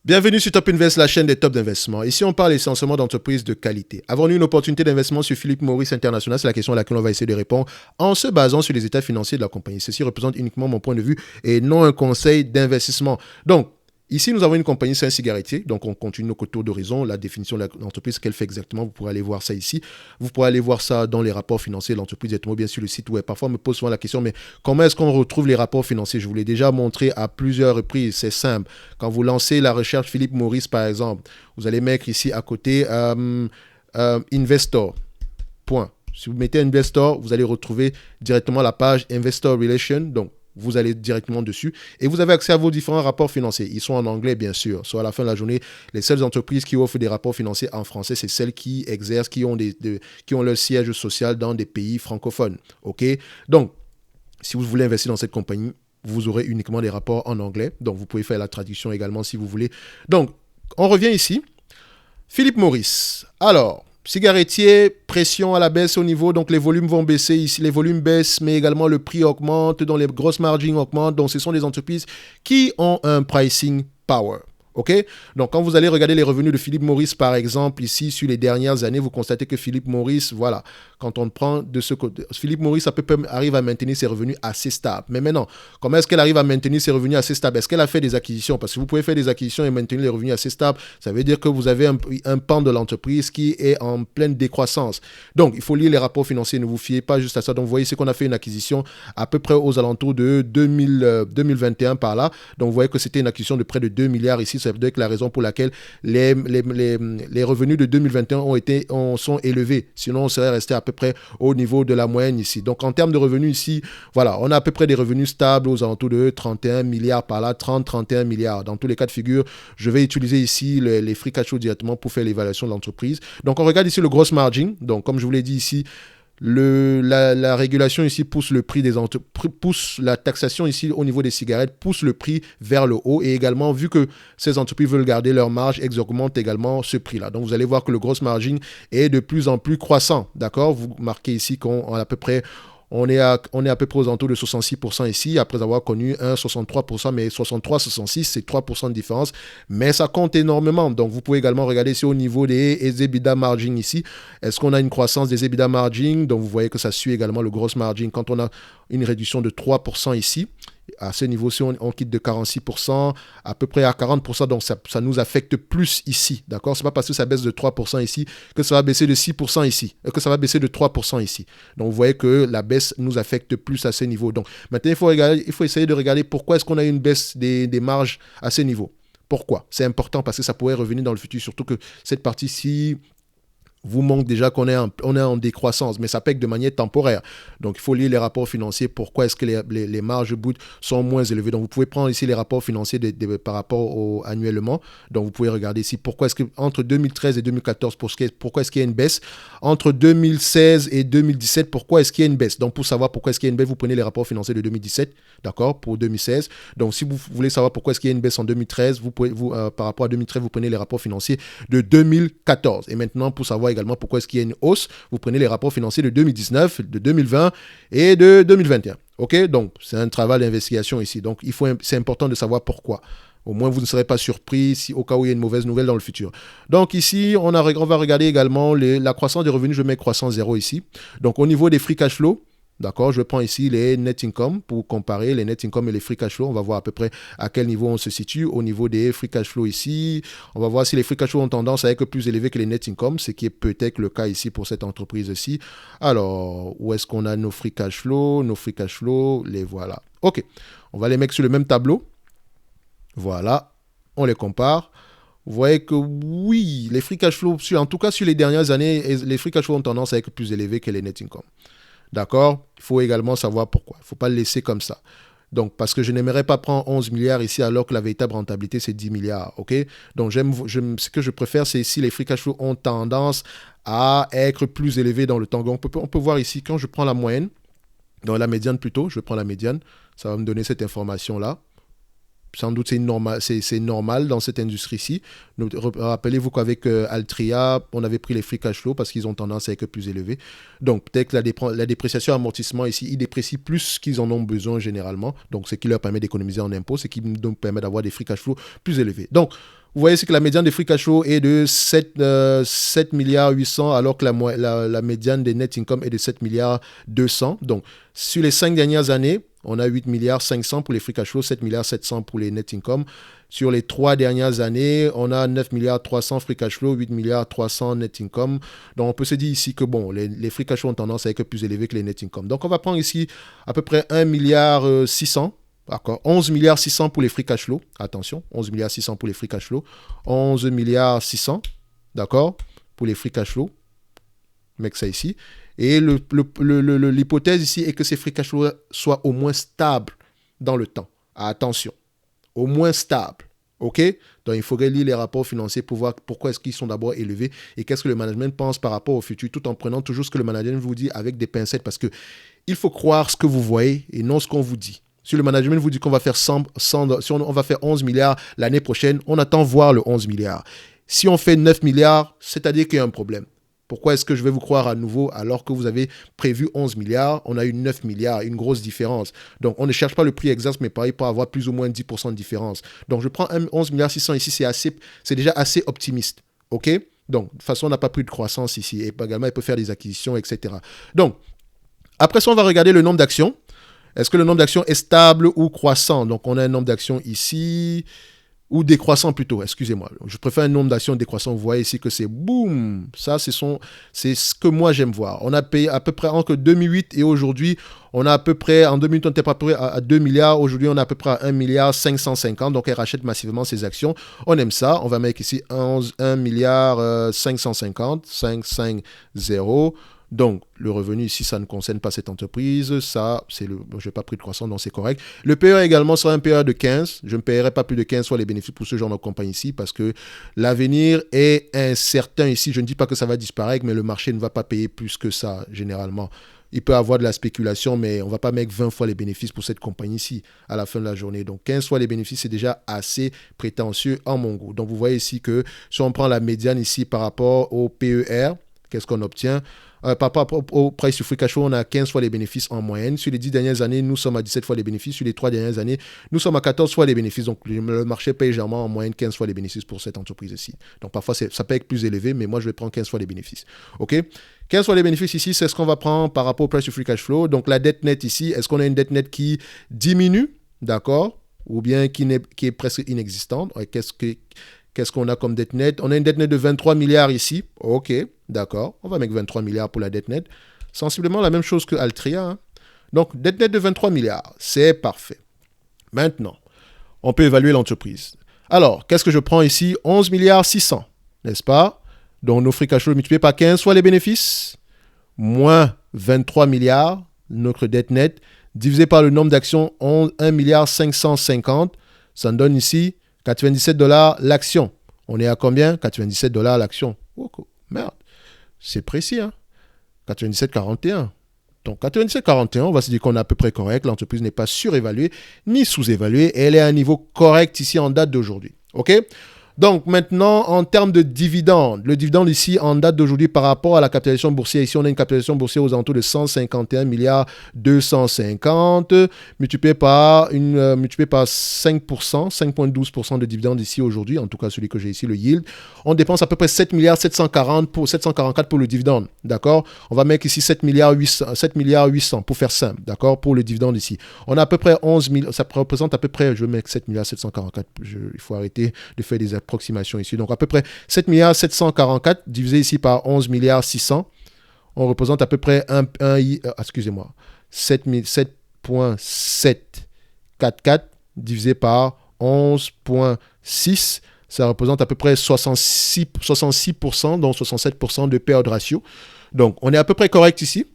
Bienvenue sur Top Invest, la chaîne des top d'investissement. Ici, on parle essentiellement d'entreprises de qualité. Avons-nous une opportunité d'investissement sur Philip Morris International? C'est la question à laquelle on va essayer de répondre en se basant sur les états financiers de la compagnie. Ceci représente uniquement mon point de vue et non un conseil d'investissement. Donc, ici, nous avons une compagnie, c'est un cigarettier. Donc, on continue nos tours d'horizon. La définition de l'entreprise, qu'elle fait exactement, vous pourrez aller voir ça ici. Vous pourrez aller voir ça dans les rapports financiers de l'entreprise, directement bien sur le site web. Parfois, on me pose souvent la question, mais comment est-ce qu'on retrouve les rapports financiers? Je vous l'ai déjà montré à plusieurs reprises. C'est simple. Quand vous lancez la recherche Philippe Morris, par exemple, vous allez mettre ici à côté Investor. Point. Si vous mettez Investor, vous allez retrouver directement la page Investor Relation. Donc, vous allez directement dessus et vous avez accès à vos différents rapports financiers. Ils sont en anglais, bien sûr. Soit à la fin de la journée, les seules entreprises qui offrent des rapports financiers en français, c'est celles qui exercent, qui ont leur siège social dans des pays francophones. OK? Donc, si vous voulez investir dans cette compagnie, vous aurez uniquement des rapports en anglais. Donc, vous pouvez faire la traduction également si vous voulez. Donc, on revient ici. Philip Morris. Alors, cigarettier, pression à la baisse au niveau, donc les volumes vont baisser ici, les volumes baissent, mais également le prix augmente, donc les grosses margines augmentent, donc ce sont des entreprises qui ont un pricing power. OK? Donc, quand vous allez regarder les revenus de Philip Morris, par exemple, ici, sur les dernières années, vous constatez que Philip Morris, voilà, quand on prend de ce côté, Philip Morris à peu près arrive à maintenir ses revenus assez stables. Mais maintenant, comment est-ce qu'elle arrive à maintenir ses revenus assez stables? Est-ce qu'elle a fait des acquisitions? Parce que vous pouvez faire des acquisitions et maintenir les revenus assez stables. Ça veut dire que vous avez un pan de l'entreprise qui est en pleine décroissance. Donc, il faut lire les rapports financiers. Ne vous fiez pas juste à ça. Donc, vous voyez, c'est qu'on a fait une acquisition à peu près aux alentours de 2021 par là. Donc, vous voyez que c'était une acquisition de près de 2 milliards ici. Ça veut dire que la raison pour laquelle les revenus de 2021 sont élevés. Sinon, on serait resté à peu près au niveau de la moyenne ici. Donc, en termes de revenus ici, voilà, on a à peu près des revenus stables aux alentours de 31 milliards par là, 30-31 milliards. Dans tous les cas de figure, je vais utiliser ici les free cash flow directement pour faire l'évaluation de l'entreprise. Donc, on regarde ici le gross margin. Donc, comme je vous l'ai dit ici, la régulation ici pousse le prix pousse la taxation ici au niveau des cigarettes, pousse le prix vers le haut et également vu que ces entreprises veulent garder leur marge, elles augmentent également ce prix-là. Donc vous allez voir que le gross margin est de plus en plus croissant, d'accord? Vous marquez ici qu'on a à peu près on est à peu près aux alentours de 66% ici, après avoir connu un 63%, mais 63-66, c'est 3% de différence, mais ça compte énormément. Donc, vous pouvez également regarder ici au niveau des EBITDA margin ici. Est-ce qu'on a une croissance des EBITDA margin? Donc, vous voyez que ça suit également le gross margin. Quand on a une réduction de 3% ici, à ce niveau-ci, on quitte de 46% à peu près à 40%, donc ça nous affecte plus ici, d'accord? C'est pas parce que ça baisse de 3% ici que ça va baisser de 6% ici, que ça va baisser de 3% ici. Donc, vous voyez que la baisse nous affecte plus à ce niveau. Donc, maintenant, il faut essayer de regarder pourquoi est-ce qu'on a une baisse des marges à ce niveau. Pourquoi? C'est important parce que ça pourrait revenir dans le futur, surtout que cette partie-ci vous montre déjà qu'on est en décroissance, mais ça pègue de manière temporaire. Donc, il faut lire les rapports financiers. Pourquoi est-ce que les marges brutes sont moins élevées? Donc, vous pouvez prendre ici les rapports financiers par rapport annuellement. Donc, vous pouvez regarder ici pourquoi est-ce que entre 2013 et 2014, pourquoi est-ce qu'il y a une baisse? Entre 2016 et 2017, pourquoi est-ce qu'il y a une baisse? Donc, pour savoir pourquoi est-ce qu'il y a une baisse, vous prenez les rapports financiers de 2017, d'accord, pour 2016. Donc, si vous voulez savoir pourquoi est-ce qu'il y a une baisse en 2013, par rapport à 2013, vous prenez les rapports financiers de 2014. Et maintenant, pour savoir également pourquoi est-ce qu'il y a une hausse, vous prenez les rapports financiers de 2019, de 2020 et de 2021. OK? Donc, c'est un travail d'investigation ici. Donc, c'est important de savoir pourquoi. Au moins, vous ne serez pas surpris si au cas où il y a une mauvaise nouvelle dans le futur. Donc ici, on va regarder également la croissance des revenus. Je mets croissance 0 ici. Donc, au niveau des free cash flow, d'accord, je prends ici les net income pour comparer les net income et les free cash flow. On va voir à peu près à quel niveau on se situe. Au niveau des free cash flow ici, on va voir si les free cash flow ont tendance à être plus élevés que les net income, ce qui est peut-être le cas ici pour cette entreprise-ci. Alors, où est-ce qu'on a nos free cash flow? Nos free cash flow, les voilà. OK, on va les mettre sur le même tableau. Voilà, on les compare. Vous voyez que oui, les free cash flow, en tout cas sur les dernières années, les free cash flow ont tendance à être plus élevés que les net income. D'accord? Il faut également savoir pourquoi. Il ne faut pas le laisser comme ça. Donc, parce que je n'aimerais pas prendre 11 milliards ici alors que la véritable rentabilité, c'est 10 milliards. OK? Donc, ce que je préfère, c'est si les free cash flow ont tendance à être plus élevés dans le temps. Donc, on peut voir ici, quand je prends la moyenne, dans la médiane plutôt, je prends la médiane, ça va me donner cette information-là. sans doute c'est normal dans cette industrie-ci. Rappelez-vous qu'avec Altria, on avait pris les free cash flow parce qu'ils ont tendance à être plus élevés. Donc peut-être que la dépréciation amortissement ici, ils déprécient plus qu'ils en ont besoin généralement. Donc ce qui leur permet d'économiser en impôts, ce qui nous permet d'avoir des free cash flow plus élevés. Donc vous voyez, c'est que la médiane des free cash flow est de 7 milliards 800 alors que la médiane des net income est de 7 milliards 200. Donc sur les 5 dernières années, on a 8 milliards 500 pour les free cash flow, 7 milliards 700 pour les net income. Sur les 3 dernières années, on a 9 milliards 300 free cash flow, 8 milliards 300 net income. Donc on peut se dire ici que bon, les free cash flow ont tendance à être plus élevés que les net income. Donc on va prendre ici à peu près 1 milliard 600. D'accord, 11 milliards 600 pour les free cash flow. Attention, 11 milliards 600 pour les free cash flow. 11 milliards 600, d'accord, pour les free cash flow. Mec, ça ici. Et l'hypothèse ici est que ces free cash flow soient au moins stables dans le temps. Attention, au moins stables. OK? Donc, il faudrait lire les rapports financiers pour voir pourquoi est-ce qu'ils sont d'abord élevés et qu'est-ce que le management pense par rapport au futur, tout en prenant toujours ce que le management vous dit avec des pincettes parce que il faut croire ce que vous voyez et non ce qu'on vous dit. Si le management vous dit qu'on va faire si on va faire 11 milliards l'année prochaine, on attend voir le 11 milliards. Si on fait 9 milliards, c'est-à-dire qu'il y a un problème. Pourquoi est-ce que je vais vous croire à nouveau alors que vous avez prévu 11 milliards, on a eu 9 milliards, une grosse différence. Donc, on ne cherche pas le prix exact, mais pareil, pour avoir plus ou moins 10% de différence. Donc, je prends 11 milliards 600 ici, c'est déjà assez optimiste. OK? Donc, de toute façon, on n'a pas pris de croissance ici. Et également, il peut faire des acquisitions, etc. Donc, après ça, on va regarder le nombre d'actions. Est-ce que le nombre d'actions est stable ou croissant? Donc, on a un nombre d'actions ici, ou décroissant plutôt, excusez-moi. Je préfère un nombre d'actions décroissant. Vous voyez ici que c'est boum. Ça, c'est ce que moi, j'aime voir. On a payé à peu près entre 2008 et aujourd'hui, on a à peu près, en 2008, on était à peu près à 2 milliards. Aujourd'hui, on est à peu près à 1 milliard 550. Donc, elle rachète massivement ses actions. On aime ça. On va mettre ici 1 milliard 550, 550. Donc, le revenu ici, ça ne concerne pas cette entreprise. Ça, je n'ai pas pris de croissance, donc c'est correct. Le PE également sera un PE de 15. Je ne paierai pas plus de 15 fois les bénéfices pour ce genre de compagnie ici parce que l'avenir est incertain ici. Je ne dis pas que ça va disparaître, mais le marché ne va pas payer plus que ça, généralement. Il peut y avoir de la spéculation, mais on ne va pas mettre 20 fois les bénéfices pour cette compagnie ici à la fin de la journée. Donc, 15 fois les bénéfices, c'est déjà assez prétentieux en mon goût. Donc, vous voyez ici que si on prend la médiane ici par rapport au PER, qu'est-ce qu'on obtient? Par rapport au price to free cash flow, on a 15 fois les bénéfices en moyenne. Sur les 10 dernières années, nous sommes à 17 fois les bénéfices. Sur les 3 dernières années, nous sommes à 14 fois les bénéfices. Donc, le marché paye généralement en moyenne 15 fois les bénéfices pour cette entreprise ici. Donc, parfois, ça peut être plus élevé, mais moi, je vais prendre 15 fois les bénéfices. OK? 15 fois les bénéfices ici, c'est ce qu'on va prendre par rapport au price to free cash flow. Donc, la dette nette ici, est-ce qu'on a une dette nette qui diminue? D'accord? Ou bien qui est presque inexistante? Qu'est-ce qu'on a comme dette nette? On a une dette nette de 23 milliards ici. OK, d'accord. On va mettre 23 milliards pour la dette nette. Sensiblement la même chose que Altria. Hein. Donc, dette nette de 23 milliards. C'est parfait. Maintenant, on peut évaluer l'entreprise. Alors, qu'est-ce que je prends ici? 11 milliards 600, n'est-ce pas? Donc, nos free cash flow multipliés par 15 fois les bénéfices, moins 23 milliards, notre dette nette, divisé par le nombre d'actions, 1 milliard 550. Ça nous donne ici 97 $ l'action. On est à combien? 97 $ l'action. Oh, merde. C'est précis, hein? 97,41. Donc, 97,41, on va se dire qu'on est à peu près correct. L'entreprise n'est pas surévaluée ni sous-évaluée. Elle est à un niveau correct ici en date d'aujourd'hui. OK? Donc, maintenant, en termes de dividendes, le dividende ici, en date d'aujourd'hui, par rapport à la capitalisation boursière, ici, on a une capitalisation boursière aux alentours de 151 milliards 250, multiplié par 5%, 5,12% de dividendes ici aujourd'hui, en tout cas celui que j'ai ici, le yield. On dépense à peu près 7 milliards 744 pour le dividende, d'accord? On va mettre ici 7 milliards 800 pour faire simple, d'accord? Pour le dividende ici. On a à peu près 11 000, ça représente à peu près, je vais mettre 7 milliards 744, il faut arrêter de faire des approximation ici. Donc, à peu près 7 milliards 744 divisé ici par 11 milliards 600. On représente à peu près 7,744 divisé par 11,6. Ça représente à peu près 66%, donc 67% de payout ratio. Donc, on est à peu près correct ici.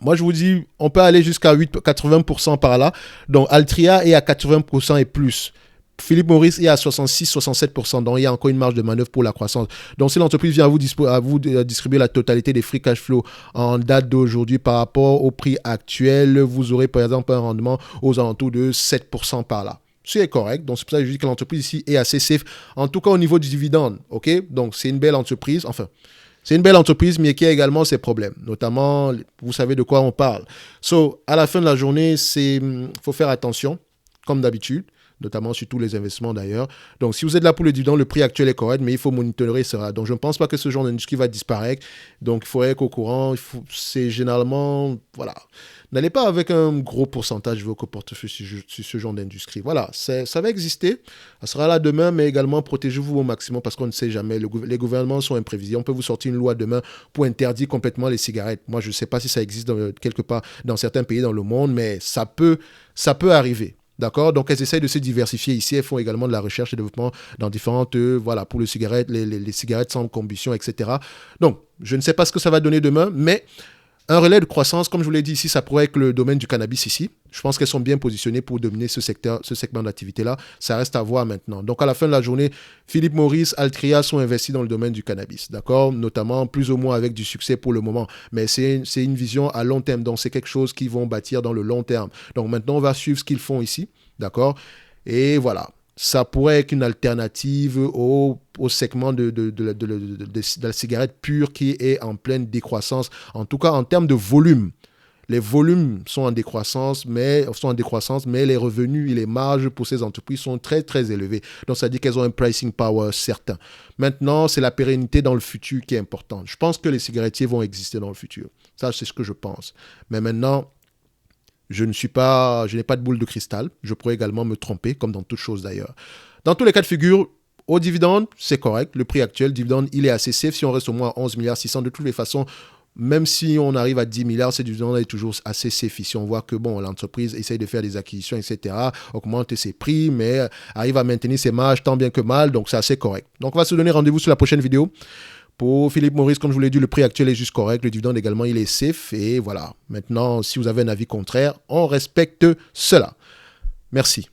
Moi, je vous dis, on peut aller jusqu'à 80% par là. Donc, Altria est à 80% et plus. Philippe Maurice est à 66-67%, donc il y a encore une marge de manœuvre pour la croissance. Donc si l'entreprise vient à vous distribuer la totalité des free cash flow en date d'aujourd'hui par rapport au prix actuel, vous aurez par exemple un rendement aux alentours de 7% par là. c'est correct. Donc, c'est pour ça que je dis que l'entreprise ici est assez safe. En tout cas, au niveau du dividende, OK? Donc, c'est une belle entreprise. Enfin, c'est une belle entreprise, mais qui a également ses problèmes. Notamment, vous savez de quoi on parle. So, à la fin de la journée, faut faire attention, comme d'habitude, notamment sur tous les investissements d'ailleurs. Donc, si vous êtes là pour le dividende, le prix actuel est correct, mais il faut monitorer cela. Donc, je ne pense pas que ce genre d'industrie va disparaître. Donc, il faudrait être au courant. C'est généralement, voilà. N'allez pas avec un gros pourcentage de vos portefeuilles sur ce genre d'industrie. Voilà, ça va exister. Ça sera là demain, mais également protégez-vous au maximum parce qu'on ne sait jamais. Les gouvernements sont imprévisibles. On peut vous sortir une loi demain pour interdire complètement les cigarettes. Moi, je ne sais pas si ça existe quelque part dans certains pays dans le monde, mais ça peut arriver. D'accord? Donc, elles essayent de se diversifier ici. Elles font également de la recherche et développement dans différentes, voilà, pour les cigarettes, les cigarettes sans combustion, etc. Donc, je ne sais pas ce que ça va donner demain, mais un relais de croissance, comme je vous l'ai dit ici, ça pourrait être le domaine du cannabis ici. Je pense qu'elles sont bien positionnées pour dominer ce segment d'activité-là. Ça reste à voir maintenant. Donc, à la fin de la journée, Philip Morris, Altria sont investis dans le domaine du cannabis, d'accord? Notamment, plus ou moins avec du succès pour le moment. Mais c'est une vision à long terme. Donc, c'est quelque chose qu'ils vont bâtir dans le long terme. Donc, maintenant, on va suivre ce qu'ils font ici, d'accord? Et voilà. Ça pourrait être une alternative au segment de la cigarette pure qui est en pleine décroissance. En tout cas, en termes de volume. Les volumes sont en décroissance, mais les revenus et les marges pour ces entreprises sont très, très élevés. Donc, ça dit qu'elles ont un pricing power certain. Maintenant, c'est la pérennité dans le futur qui est importante. Je pense que les cigarettiers vont exister dans le futur. Ça, c'est ce que je pense. Mais maintenant, je n'ai pas de boule de cristal. Je pourrais également me tromper, comme dans toute chose d'ailleurs. Dans tous les cas de figure, au dividende, c'est correct. Le prix actuel, dividende, il est assez safe. Si on reste au moins à 11 milliards 600, de toutes les façons, même si on arrive à 10 milliards, ce dividende est toujours assez safe. Si on voit que bon, l'entreprise essaye de faire des acquisitions, etc., augmente ses prix, mais arrive à maintenir ses marges tant bien que mal. Donc, c'est assez correct. Donc, on va se donner rendez-vous sur la prochaine vidéo. Pour Philip Morris, comme je vous l'ai dit, le prix actuel est juste correct. Le dividende également, il est safe. Et voilà. Maintenant, si vous avez un avis contraire, on respecte cela. Merci.